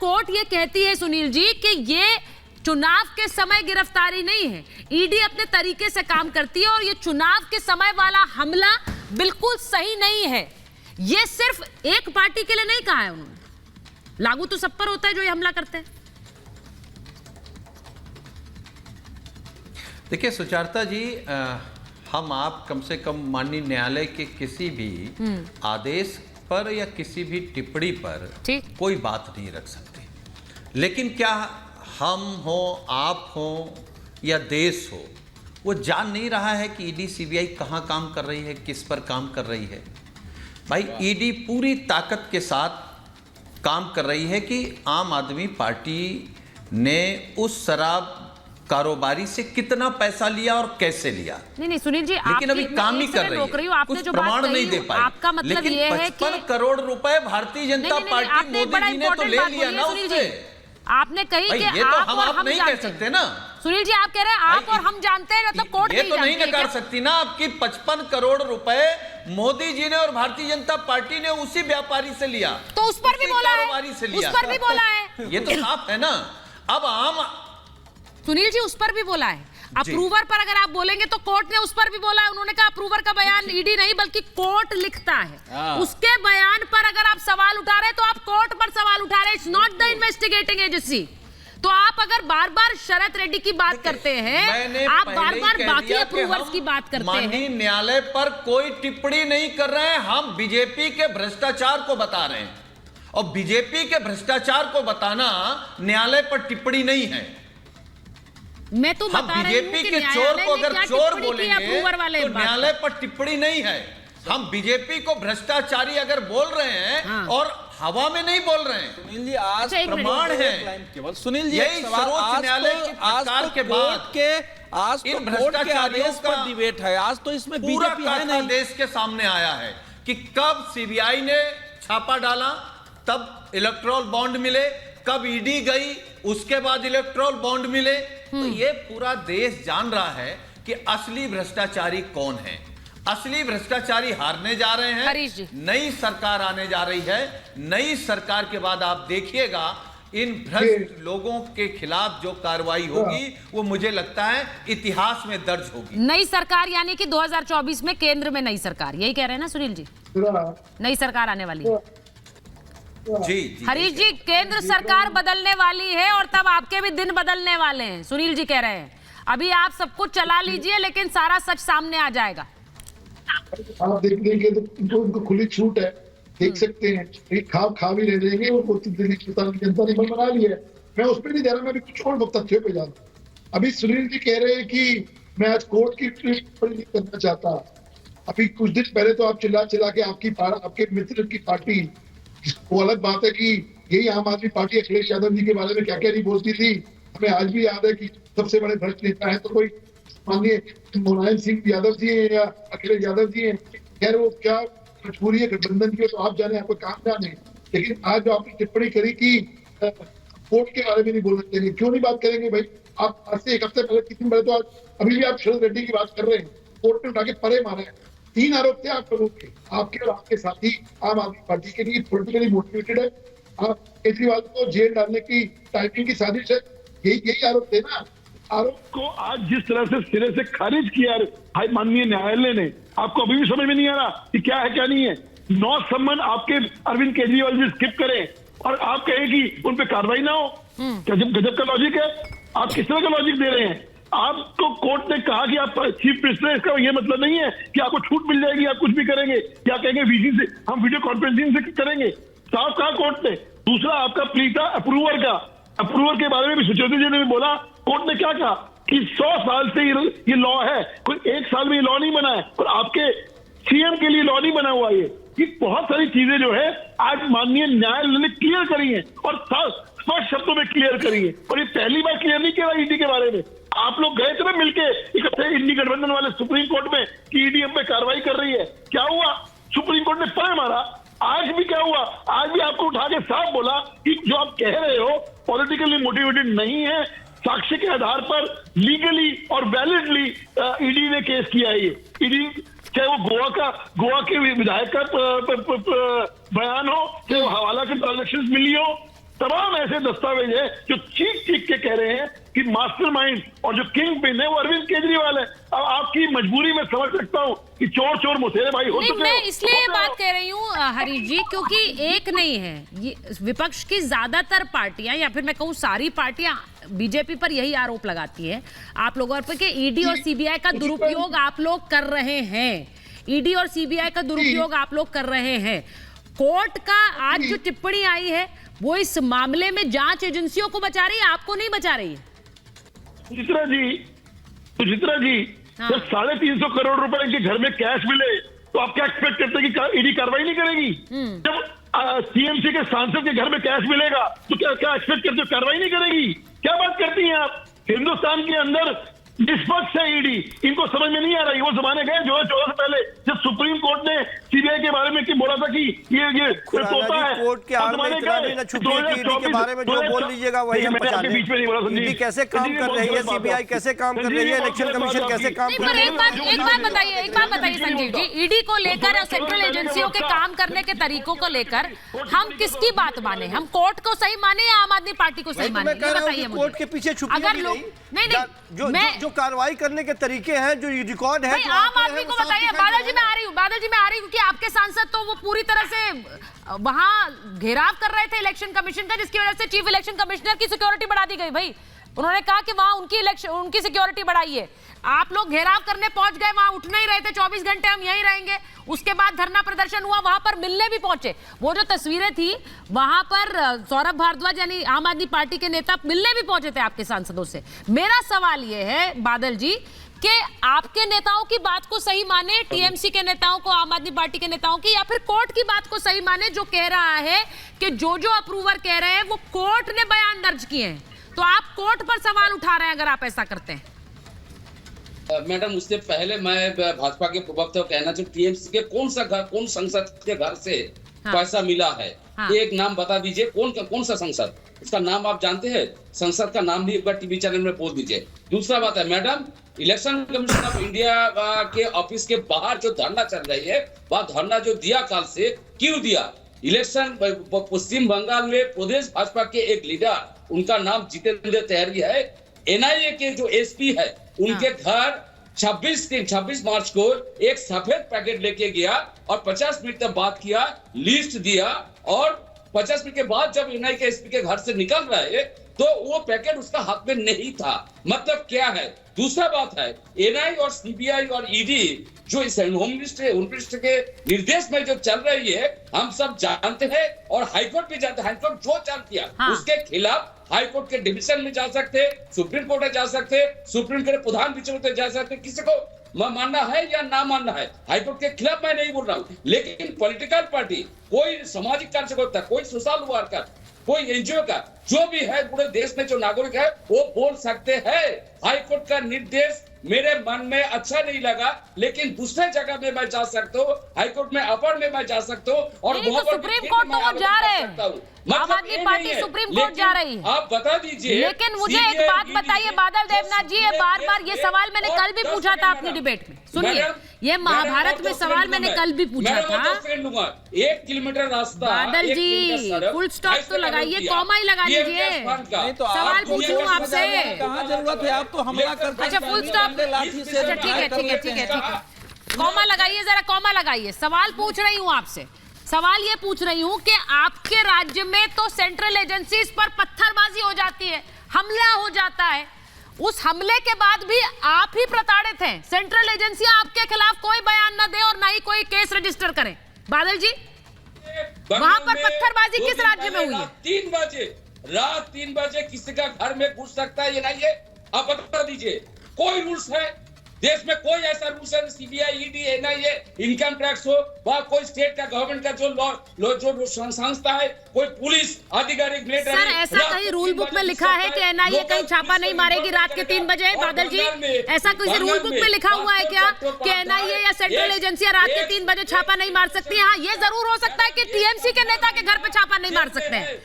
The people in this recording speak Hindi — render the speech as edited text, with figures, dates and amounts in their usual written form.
कोर्ट ये कहती है सुनील जी कि ये चुनाव के समय गिरफ्तारी नहीं है, ईडी अपने तरीके से काम करती है और ये चुनाव के समय वाला हमला बिल्कुल सही नहीं है। ये सिर्फ एक पार्टी के लिए नहीं कहा है उन्होंने, लागू तो सब पर होता है जो ये हमला करते हैं। देखिए सुचारता जी, हम आप कम से कम माननीय न्यायालय के किसी भी आदेश पर या किसी भी टिप्पणी पर कोई बात नहीं रख सकते, लेकिन क्या हम हो, आप हो या देश हो, वो जान नहीं रहा है कि ईडी सीबीआई कहाँ काम कर रही है, किस पर काम कर रही है। भाई ईडी पूरी ताकत के साथ काम कर रही है कि आम आदमी पार्टी ने उस शराब कारोबारी से कितना पैसा लिया और कैसे लिया। नहीं सुनील जी, लेकिन अभी काम ही कर रही है, कुछ प्रमाण नहीं दे पाई। आपका मतलब ये है कि 55 करोड़ रुपए भारतीय जनता पार्टी मोदी जी ने तो ले लिया ना उससे। आपने कही कि ये तो हम नहीं कह सकते ना सुनील जी, आप कह रहे हैं आप और हम जानते हैं, मतलब कोर्ट ये तो नहीं नकार सकती ना आपकी 55 करोड़ रुपए मोदी जी ने और भारतीय जनता पार्टी ने उसी व्यापारी से लिया, तो उस पर भी बोला है, उस पर भी बोला है, ये तो साफ है ना। अब आम सुनील जी उस पर भी बोला है, अप्रूवर पर अगर आप बोलेंगे तो कोर्ट ने उस पर भी बोला है। उन्होंने कहा अप्रूवर का बयान ईडी नहीं बल्कि कोर्ट लिखता है, उसके बयान पर अगर आप सवाल उठा रहे हैं तो आप कोर्ट पर सवाल उठा रहे हैं, it's not the investigating agency. तो आप अगर बार बार शरत रेड्डी की बात करते हैं, आप बार बार बाकी अप्रूवर्स की बात करते हैं। माननीय न्यायालय पर कोई टिप्पणी नहीं कर रहे हैं, हम बीजेपी के भ्रष्टाचार को बता रहे हैं, और बीजेपी के भ्रष्टाचार को बताना न्यायालय पर टिप्पणी नहीं है। मैं तो बता रही हूं बीजेपी कि के चोर को अगर चोर बोलेंगे तो न्यायालय पर टिप्पणी नहीं है। हम बीजेपी को भ्रष्टाचारी अगर बोल रहे हैं और हवा में नहीं बोल रहे हैं। सुनील जी आज प्रमाण है केवल। सुनील जी यही सर्वोच्च न्यायालय की फटकार के बाद आज तो कोर्ट के आदेश पर डिबेट है, आज तो इसमें बीजेपी है नहीं। देश के सामने आया है कि कब सीबीआई ने छापा डाला तब इलेक्ट्रोल बॉन्ड मिले, कब ईडी गई उसके बाद इलेक्ट्रोल बॉन्ड मिले। तो ये पूरा देश जान रहा है कि असली भ्रष्टाचारी कौन है। असली भ्रष्टाचारी हारने जा रहे हैं, नई सरकार आने जा रही है। नई सरकार के बाद आप देखिएगा इन भ्रष्ट लोगों के खिलाफ जो कार्रवाई होगी वो मुझे लगता है इतिहास में दर्ज होगी। नई सरकार यानी कि 2024 में केंद्र में नई सरकार, यही कह रहे हैं ना सुनील जी? नई सरकार आने वाली है। जी हरीश जी, केंद्र सरकार बदलने वाली है और तब आपके भी दिन बदलने वाले हैं, सुनील जी कह रहे हैं। अभी आप सब कुछ चला लीजिए लेकिन सारा सच सामने आ जाएगा। आप देख लेंगे तो उनको खुली छूट है, देख सकते हैं। खा भी ले लेंगे वो जनता ने मन बना लिया है। मैं उस पर नहीं जा रहा, मैं कुछ और तथ्यों पे जा रहा हूँ। अभी सुनील जी कह रहे हैं कि मैं आज कोर्ट की टिप्पणी नहीं करना चाहता। अभी कुछ दिन पहले तो आप चिल्ला के आपके मित्र की पार्टी, वो अलग बात है कि यही आम आदमी पार्टी अखिलेश यादव जी के बारे में क्या क्या नहीं बोलती थी। हमें आज भी याद है कि सबसे बड़े भ्रष्ट नेता है तो कोई माननीय मुलायम सिंह यादव जी हैं या अखिलेश यादव जी हैं। खैर वो क्या मजबूरी है गठबंधन की तो आप जाने, आपको काम जाने। लेकिन आज जो आपने टिप्पणी करी कि कोर्ट के बारे में नहीं बोलना चाहिए, क्यों नहीं बात करेंगे भाई? आप आज से एक हफ्ते पहले, कितने पहले तो आज अभी भी आप शरद रेड्डी की बात कर रहे हैं, कोर्ट ने उठा के परे मारा है। 3 आरोप थे आप लोगों के, आपके और आपके साथी आम आदमी पार्टी के लिए पॉलिटिकली मोटिवेटेड है। आप केजरीवाल को जेल डालने की टाइपिंग की साजिश है, यही आरोप थे ना। आरोप को आज जिस तरह से सिरे से खारिज किया भाई माननीय न्यायालय ने, आपको अभी भी समझ में नहीं आ रहा कि क्या है क्या नहीं है। 9 सम्मन आपके अरविंद केजरीवाल जी स्किप करें और आप कहें कि उन पे कार्रवाई ना हो। गजब का लॉजिक है। आप किस तरह का लॉजिक दे रहे हैं? आपको कोर्ट ने कहा कि आप चीफ मिनिस्टर, इसका ये मतलब नहीं है कि आपको छूट मिल जाएगी, आप कुछ भी करेंगे। क्या कहेंगे वीसी से, हम वीडियो कॉन्फ्रेंसिंग से करेंगे। साफ कहा कोर्ट ने। दूसरा आपका प्ली था अप्रूवर का, अप्रूवर के बारे में भी सुचेता जी ने भी बोला। कोर्ट ने क्या कहा कि 100 साल से ये लॉ है, कोई 1 साल में ये लॉ नहीं बना है, और आपके सीएम के लिए लॉ नहीं बना हुआ। ये बहुत सारी चीजें जो है आज माननीय न्यायालय ने क्लियर करी है और स्पष्ट शब्दों में क्लियर करी है। और ये पहली बार क्लियर नहीं किया ईडी के बारे में। आप लोग गए थे ना मिलके इकट्ठे इंडी गठबंधन वाले सुप्रीम कोर्ट में कि ईडी हम पे कार्रवाई कर रही है। क्या हुआ? सुप्रीम कोर्ट ने परे मारा। आज भी क्या हुआ? आज भी आपको उठा के साफ बोला कि जो आप कह रहे हो पॉलिटिकली मोटिवेटेड नहीं है, साक्ष्य के आधार पर लीगली और वैलिडली ईडी ने केस किया है। ये ईडी चाहे वो गोवा के विधायक का बयान हो, चाहे वो हवाला के ट्रांजेक्शन मिली हो, तमाम ऐसे दस्तावेज है जो चीख के कह रहे हैं कि मास्टरमाइंड और जो किंग पिन है वो अरविंद केजरीवाल है। अब आपकी मजबूरी में समझ सकता हूँ कि चोर मुसेरे भाई हो नहीं, चुके मैं इसलिए ये बात कह रही हूँ हरीश जी, क्योंकि एक नहीं है, ये विपक्ष की ज्यादातर पार्टियां या फिर मैं कहूँ सारी पार्टियां बीजेपी पर यही आरोप लगाती है आप लोगों पर कि ईडी और सीबीआई का दुरुपयोग आप लोग कर रहे हैं। ईडी और सीबीआई का दुरुपयोग आप लोग कर रहे हैं। कोर्ट का आज जो टिप्पणी आई है वो इस मामले में जांच एजेंसियों को बचा रही है, आपको नहीं बचा रही है। सुचित्रा जी हाँ। जब 350 करोड़ रुपए के घर में कैश मिले तो आप क्या एक्सपेक्ट करते हैं कि ईडी कार्रवाई नहीं करेगी? जब टीएमसी के सांसद के घर में कैश मिलेगा तो क्या एक्सपेक्ट करते हो कार्रवाई नहीं करेगी? क्या बात करती हैं आप? हिंदुस्तान के अंदर निष्पक्ष है ईडी, इनको समझ में नहीं आ रही। वो जमाने गए 2014 से पहले जब सुप्रीम कोर्ट ने सीबीआई के बारे में बोला था कि ये तोता है। कोर्ट के आड़ में इतना भी न छुपिए कि ईडी के बारे में जो बोल लीजिएगा वही हम बचा लें। बीच में नहीं बोला संजीव। ईडी कैसे काम कर रही है, सीबीआई कैसे काम कर रही है, इलेक्शन कमीशन कैसे काम कर रही है? एक बात बताइए संजीव जी, ईडी को लेकर और सेंट्रल एजेंसियों के काम करने के तरीकों को लेकर हम किसकी बात माने? हम कोर्ट को सही माने या आम आदमी पार्टी को सही माने? ये बताइए मुझे। कोर्ट के पीछे छुपिए अगर लोग नहीं जो कार्रवाई करने के तरीके हैं, जो रिकॉर्ड है, आम आदमी को बताइए। बादल जी मैं आ रही हूँ क्योंकि आपके सांसद तो वो पूरी तरह से वहां घेराव कर रहे थे इलेक्शन कमीशन का, जिसकी वजह से चीफ इलेक्शन कमिश्नर की सिक्योरिटी बढ़ा दी गई। भाई उन्होंने कहा कि वहां उनकी सिक्योरिटी बढ़ाई है। आप लोग घेराव करने पहुंच गए, वहां उठ नहीं रहे थे, 24 घंटे हम यहीं रहेंगे। उसके बाद धरना प्रदर्शन हुआ, वहां पर मिलने भी पहुंचे। वो जो तस्वीरें थी वहां पर सौरभ भारद्वाज यानी आम आदमी पार्टी के नेता मिलने भी पहुंचे थे आपके सांसदों से। मेरा सवाल यह है बादल जी कि आपके नेताओं की बात को सही माने, टीएमसी के नेताओं को, आम आदमी पार्टी के नेताओं की, या फिर कोर्ट की बात को सही माने जो कह रहा है कि जो अप्रूवर कह रहे हैं वो कोर्ट ने बयान दर्ज किए हैं। तो आप कोर्ट पर सवाल उठा रहे हैं अगर आप ऐसा करते हैं। मैडम उससे पहले मैं भाजपा के प्रवक्ता को कहना चाहूँ, टीएमसी के कौन संसद के घर से पैसा मिला है? एक नाम बता दीजिए, कौन सा संसद? उसका नाम आप जानते हैं? संसद का नाम भी एक बार टीवी चैनल में बोल दीजिए। दूसरा बात है madam, election commission of India के ऑफिस के बाहर जो धरना चल रही है, वह धरना जो दिया काल से क्यों दिया? इलेक्शन पश्चिम बंगाल में प्रदेश भाजपा के एक लीडर, उनका नाम जितेंद्र तिवारी है, एनआईए के जो एसपी है उनके घर 26 मार्च को एक सफेद पैकेट लेके गया और 50 मिनट तक बात किया, लिस्ट दिया, और 50 मिनट के बाद जब एनआईए के एसपी के घर से निकल रहे तो वो पैकेट उसका हाथ में नहीं था। मतलब क्या है? दूसरा बात है, एनआईए और सीबीआई और ईडी जो इस होम मिनिस्टर के निर्देश में जो चल रही है, हम सब जानते हैं और हाईकोर्ट भी जानते हैं। हाईकोर्ट जो चाल किया उसके खिलाफ हाईकोर्ट के डिवीजन में जा सकते, सुप्रीम कोर्ट में जा सकते, सुप्रीम कोर्ट के प्रधान विचारक जा सकते। किसी को मानना है या ना मानना है, हाईकोर्ट के खिलाफ मैं नहीं बोल रहा हूँ, लेकिन पॉलिटिकल पार्टी, कोई सामाजिक कार्यकर्ता, कोई सोशल वर्कर, कोई एनजीओ का जो भी है, पूरे देश में जो नागरिक है वो बोल सकते हैं। हाईकोर्ट का निर्देश मेरे मन में अच्छा नहीं लगा, लेकिन दूसरे जगह में मैं जा सकता हूँ, हाईकोर्ट में अपर में मैं जा सकता हूँ, और तो सुप्रीम कोर्ट तो वो जा रहे हैं। आम आदमी पार्टी सुप्रीम कोर्ट जा रही है। आप बता दीजिए। लेकिन मुझे एक बात बताइए बादल देवनाथ जी, ये बार ये सवाल मैंने कल भी पूछा था अपनी डिबेट में। सुनिए, ये महाभारत में सवाल मैंने कल भी पूछा था। 1 किलोमीटर रास्ता। बादल जी फुल स्टॉप तो लगाइए, कॉमा ही लगा लीजिए। सवाल पूछूं आपसे? कहाँ जरूरत है? आप तो हमला करते हैं। अच्छा फुल स्टॉप, ठीक है, कॉमा लगाइए, जरा कॉमा लगाइए। सवाल पूछ रही हूँ आपसे, सवाल ये पूछ रही हूँ कि आपके राज्य में तो सेंट्रल एजेंसीज पर पत्थरबाजी हो जाती है, हमला हो जाता है, उस हमले के बाद भी आप ही प्रताड़ित हैं। सेंट्रल एजेंसियां आपके खिलाफ कोई बयान न दे और ना ही कोई केस रजिस्टर करें। बादल जी वहां पर पत्थरबाजी किस राज्य में हुई है? रात 3 बजे किसी का घर में घुस सकता है ये नहीं है? आप बता दीजिए, कोई रूल्स है देश में? कोई ऐसा रूल्स है? CBI, ED, NIA, income tax हो, वहाँ कोई स्टेट का गवर्नमेंट का जो संस्था है, कोई पुलिस अधिकारी, सर ऐसा कहीं रूल बुक में लिखा है कि एनआईए कहीं छापा नहीं मारेगी रात के 3 बजे? बादल जी ऐसा किसी रूल बुक में लिखा हुआ है क्या कि एनआईए या सेंट्रल एजेंसियां रात के 3 बजे छापा नहीं मार सकती? हाँ, ये जरूर हो सकता है कि टीएमसी के नेता के घर पे छापा नहीं मार सकते हैं,